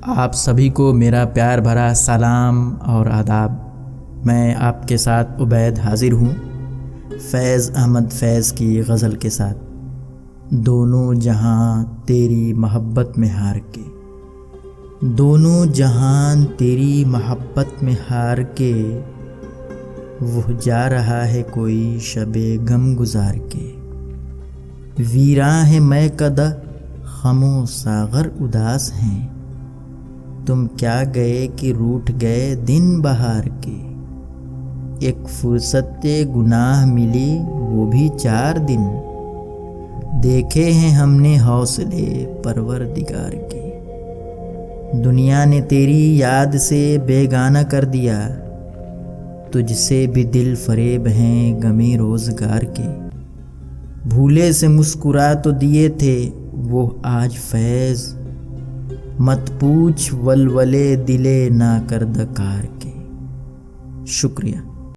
آپ سبھی کو میرا پیار بھرا سلام اور آداب۔ میں آپ کے ساتھ عبید حاضر ہوں فیض احمد فیض کی غزل کے ساتھ۔ دونوں جہاں تیری محبت میں ہار کے، دونوں جہان تیری محبت میں ہار کے، وہ جا رہا ہے کوئی شب غم گزار کے۔ ویراں ہے میں کدہ خم و ساغر اداس ہیں، تم کیا گئے کہ روٹھ گئے دن بہار کے۔ ایک فرصت گناہ ملی وہ بھی 4 دن، دیکھے ہیں ہم نے حوصلے پروردگار کے۔ دنیا نے تیری یاد سے بیگانہ کر دیا، تجھ سے بھی دل فریب ہیں غمِ روزگار کے۔ بھولے سے مسکرا تو دیے تھے وہ آج فیض، مت پوچھ ولولے دلے ناکردہ کار کے۔ شکریہ۔